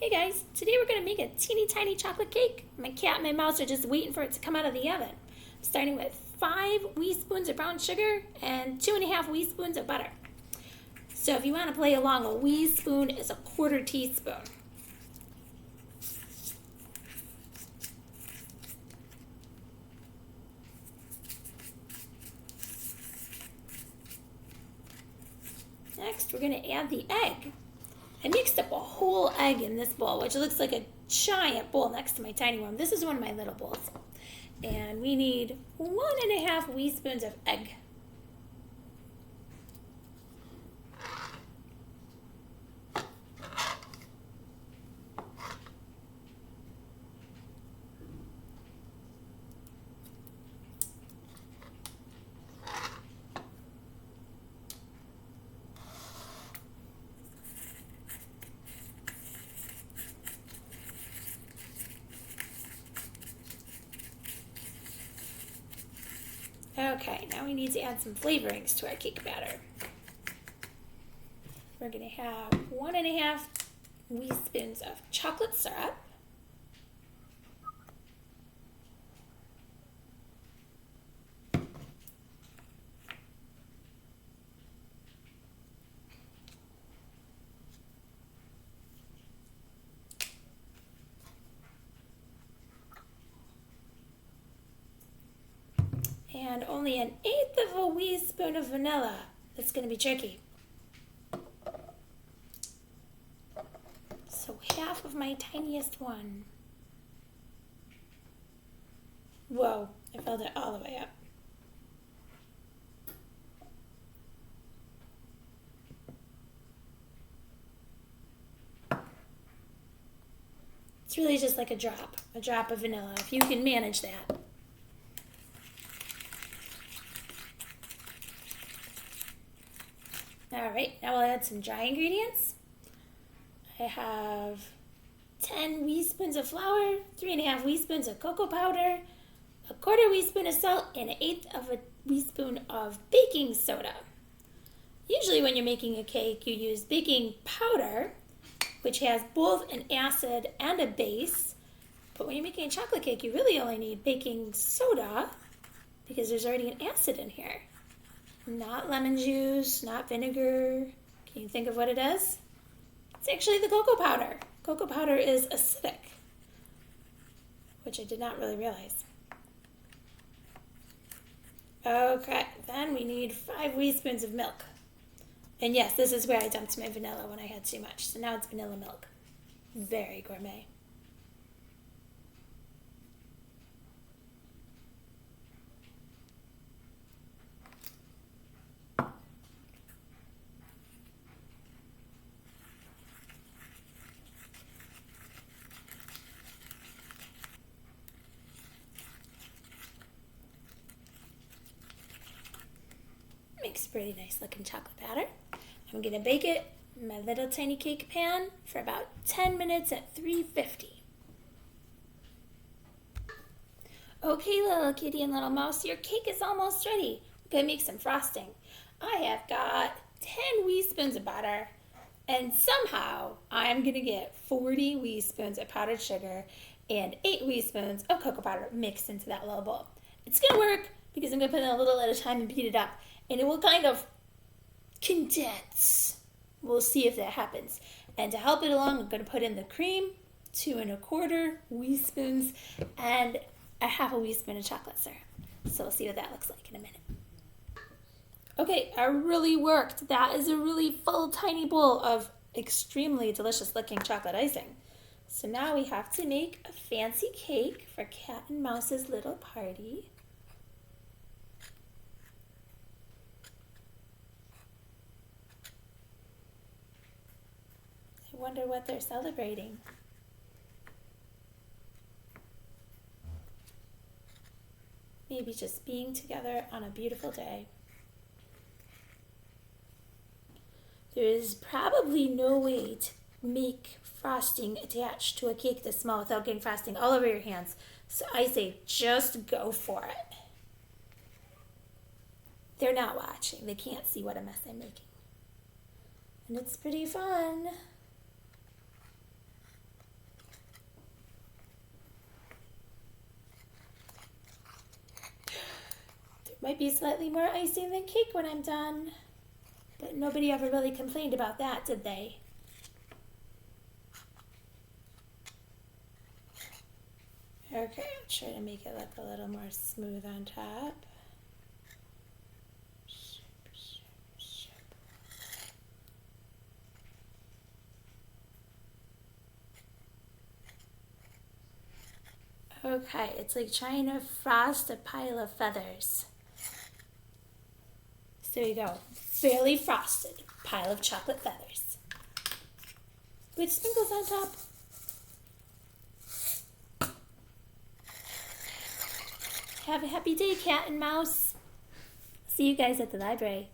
Hey guys, today we're going to make a teeny tiny chocolate cake. My cat and my mouse are just waiting for it to come out of the oven. Starting with 5 wee spoons of brown sugar and 2.5 wee spoons of butter. So if you want to play along, a wee spoon is a 1/4 teaspoon. Next, we're going to add the egg. I mixed up a whole egg in this bowl, which looks like a giant bowl next to my tiny one. This is one of my little bowls. And we need 1.5 wee spoons of egg. Okay, now we need to add some flavorings to our cake batter. We're going to have 1.5 wee spoons of chocolate syrup. And only 1/8 of a wee spoon of vanilla. That's going to be tricky. So half of my tiniest one. Whoa, I filled it all the way up. It's really just like a drop of vanilla, if you can manage that. All right, now we'll add some dry ingredients. I have 10 wee spoons of flour, 3.5 wee spoons of cocoa powder, 1/4 wee spoon of salt, and 1/8 of a wee spoon of baking soda. Usually when you're making a cake, you use baking powder, which has both an acid and a base. But when you're making a chocolate cake, you really only need baking soda because there's already an acid in here. Not lemon juice, not vinegar. Can you think of what it is? It's actually the cocoa powder. Cocoa powder is acidic, which I did not really realize. Okay, then we need 5 wee spoons of milk. And yes, this is where I dumped my vanilla when I had too much. So now it's vanilla milk. Very gourmet. Makes a pretty nice looking chocolate batter. I'm going to bake it in my little tiny cake pan for about 10 minutes at 350. Okay, little kitty and little mouse, your cake is almost ready. I'm going to make some frosting. I have got 10 wee spoons of butter, and somehow I'm going to get 40 wee spoons of powdered sugar and 8 wee spoons of cocoa powder mixed into that little bowl. It's going to work because I'm going to put in a little at a time and beat it up. And it will kind of condense. We'll see if that happens. And to help it along, I'm going to put in the cream, 2.25 wee spoons, and 1/2 wee spoon of chocolate syrup. So we'll see what that looks like in a minute. Okay, it really worked. That is a really full, tiny bowl of extremely delicious looking chocolate icing. So now we have to make a fancy cake for Cat and Mouse's little party. I wonder what they're celebrating. Maybe just being together on a beautiful day. There is probably no way to make frosting attached to a cake this small without getting frosting all over your hands. So I say just go for it. They're not watching. They can't see what a mess I'm making. And it's pretty fun. Might be slightly more icing than cake when I'm done. But nobody ever really complained about that, did they? Okay, I'll try to make it look a little more smooth on top. Okay, it's like trying to frost a pile of feathers. So there you go, fairly frosted pile of chocolate feathers with sprinkles on top. Have a happy day, cat and mouse. See you guys at the library.